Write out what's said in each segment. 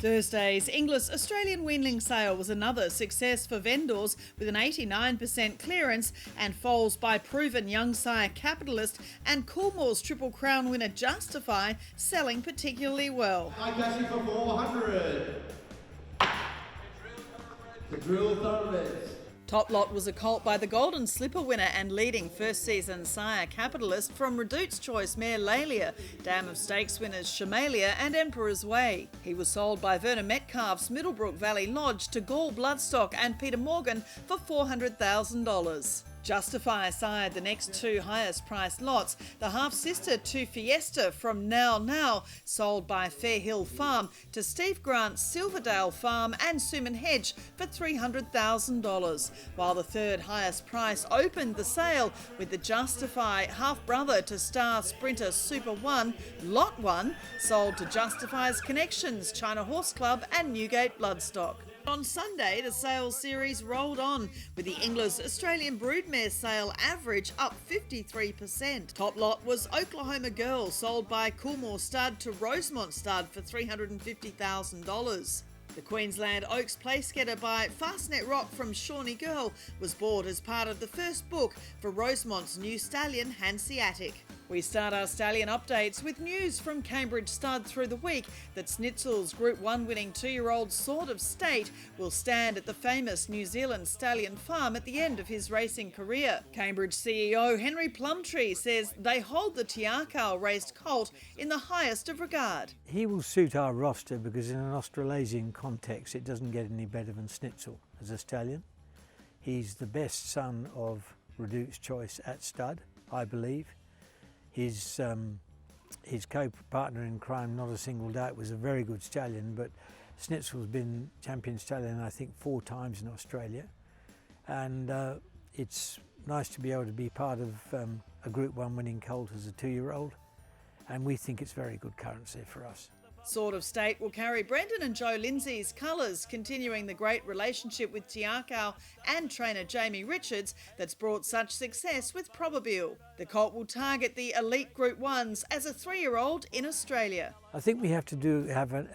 Thursday's Inglis Australian Weanling sale was another success for vendors with an 89% clearance and foals by proven young sire Capitalist and Coolmore's Triple Crown winner Justify selling particularly well. I got you for 400. The Drill Thoroughbreds. Top lot was a colt by the Golden Slipper winner and leading first season sire Capitalist from Redute's Choice mare Lalia, Dam of Stakes winners Shamalia and Emperor's Way. He was sold by Verna Metcalf's Middlebrook Valley Lodge to Gall Bloodstock and Peter Morgan for $400,000. Justify sired the next two highest priced lots, the half-sister to Fiesta from Now, sold by Fairhill Farm to Steve Grant's Silverdale Farm and Suman Hedge for $300,000, while the third highest price opened the sale with the Justify half-brother to Star Sprinter Super 1, Lot 1, sold to Justify's Connections, China Horse Club and Newgate Bloodstock. On Sunday, the sales series rolled on with the Inglis Australian Broodmare sale average up 53%. Top lot was Oklahoma Girl, sold by Coolmore Stud to Rosemont Stud for $350,000. The Queensland Oaks Placegetter by Fastnet Rock from Shawnee Girl was bought as part of the first book for Rosemont's new stallion Hanseatic. We start our stallion updates with news from Cambridge Stud through the week that Snitzel's Group 1 winning 2-year-old Sword of State will stand at the famous New Zealand stallion farm at the end of his racing career. Cambridge CEO Henry Plumptre says they hold the Tiakau raced colt in the highest of regard. He will suit our roster because in an Australasian context it doesn't get any better than Snitzel as a stallion. He's the best son of Redute's Choice at stud, I believe. His co-partner in crime, Not a Single Doubt, was a very good stallion, but Snitzel's been champion stallion I think 4 times in Australia, and it's nice to be able to be part of a Group 1 winning colt as a 2-year-old, and we think it's very good currency for us. Sword of State will carry Brendan and Joe Lindsay's colours, continuing the great relationship with Tiakau and trainer Jamie Richards that's brought such success with Probabile. The colt will target the elite Group 1s as a 3-year-old in Australia. I think we have to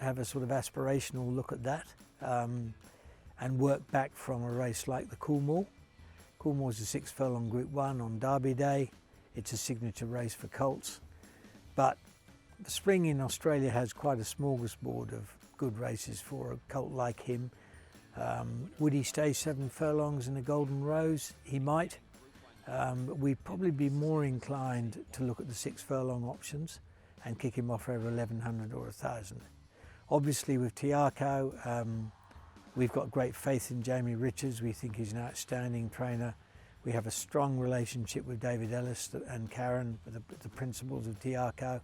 have a sort of aspirational look at that and work back from a race like the Coolmore. Coolmore's a 6 furlong Group 1 on Derby Day. It's a signature race for colts, but the spring in Australia has quite a smorgasbord of good races for a colt like him. Would he stay 7 furlongs in the Golden Rose? He might. But we'd probably be more inclined to look at the 6 furlong options and kick him off over 1100 or 1000. Obviously with Tiakau, we've got great faith in Jamie Richards. We think he's an outstanding trainer. We have a strong relationship with David Ellis and Karen, the principals of Tiakau.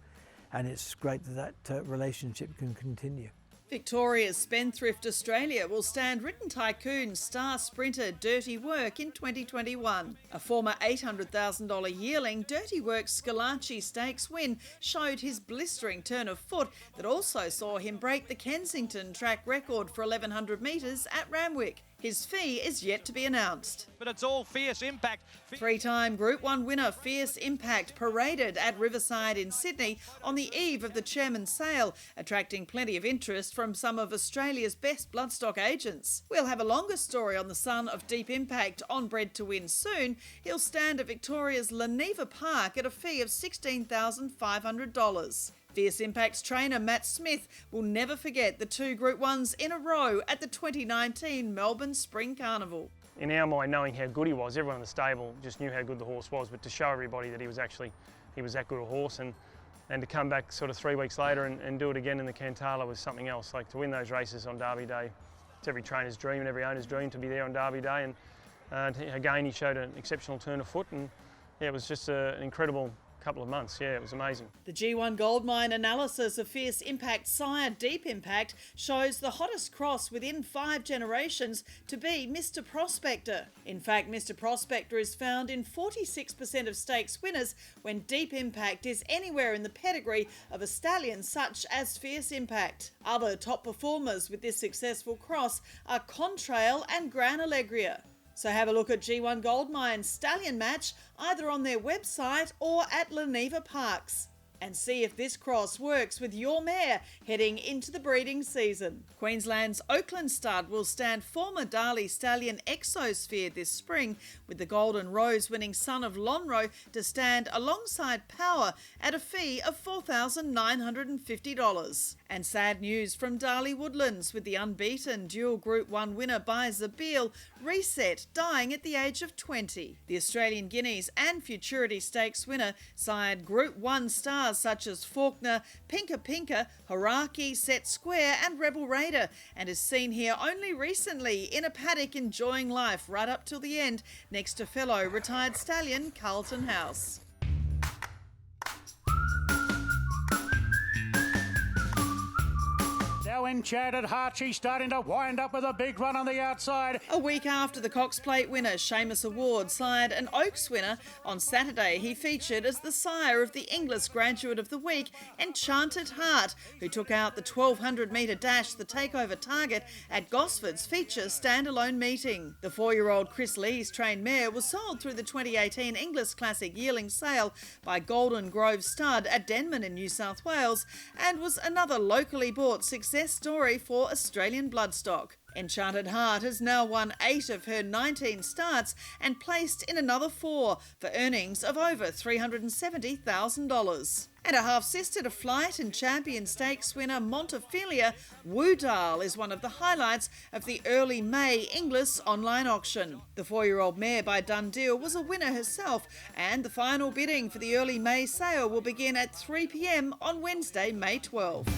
And it's great that relationship can continue. Victoria's Spendthrift Australia will stand Written Tycoon Star Sprinter Dirty Work in 2021. A former $800,000 yearling, Dirty Work's Scalacci Stakes win showed his blistering turn of foot that also saw him break the Kensington track record for 1100 metres at Randwick. His fee is yet to be announced. But it's all Fierce Impact. 3-time Group 1 winner Fierce Impact paraded at Riverside in Sydney on the eve of the chairman's sale, attracting plenty of interest from some of Australia's best bloodstock agents. We'll have a longer story on the son of Deep Impact on Bred to Win soon. He'll stand at Victoria's Leneva Park at a fee of $16,500. Fierce Impact's trainer Matt Smith will never forget the 2 Group 1s in a row at the 2019 Melbourne Spring Carnival. In our mind, knowing how good he was, everyone in the stable just knew how good the horse was, but to show everybody that he was that good a horse, and to come back sort of 3 weeks later and do it again in the Cantala was something else. Like to win those races on Derby Day, it's every trainer's dream and every owner's dream to be there on Derby Day, and again he showed an exceptional turn of foot, and yeah, it was just an incredible couple of months. Yeah, it was amazing. The G1 Goldmine analysis of Fierce Impact sire Deep Impact shows the hottest cross within 5 generations to be Mr. Prospector. In fact, Mr. Prospector is found in 46% of stakes winners when Deep Impact is anywhere in the pedigree of a stallion such as Fierce Impact. Other top performers with this successful cross are Contrail and Gran Allegria. So have a look at G1 Goldmine's stallion match either on their website or at Leneva Parks. and see if this cross works with your mare heading into the breeding season. Queensland's Oakland stud will stand former Darley stallion Exosphere this spring, with the Golden Rose winning son of Lonhro to stand alongside Power at a fee of $4,950. And sad news from Darley Woodlands, with the unbeaten dual Group 1 winner by Zabeel Reset dying at the age of 20. The Australian Guineas and Futurity Stakes winner sired Group 1 stars such as Faulkner, Pinka Pinka, Haraki, Set Square and Rebel Raider, and is seen here only recently in a paddock enjoying life right up till the end next to fellow retired stallion Carlton House. Now Enchanted Heart, she's starting to wind up with a big run on the outside. A week after the Cox Plate winner Seamus Award sired an Oaks winner, on Saturday he featured as the sire of the Inglis Graduate of the Week, Enchanted Heart, who took out the 1200 metre dash, the takeover target, at Gosford's feature standalone meeting. The 4-year-old Chris Lee's trained mare was sold through the 2018 Inglis Classic yearling sale by Golden Grove Stud at Denman in New South Wales, and was another locally bought success story for Australian bloodstock. Enchanted Heart has now won 8 of her 19 starts and placed in another 4 for earnings of over $370,000. And a half-sister to Flight and Champion Stakes winner Montefilia, Woodall is one of the highlights of the early May Inglis online auction. The 4-year-old mare by Dundee was a winner herself, and the final bidding for the early May sale will begin at 3 p.m. on Wednesday, May 12.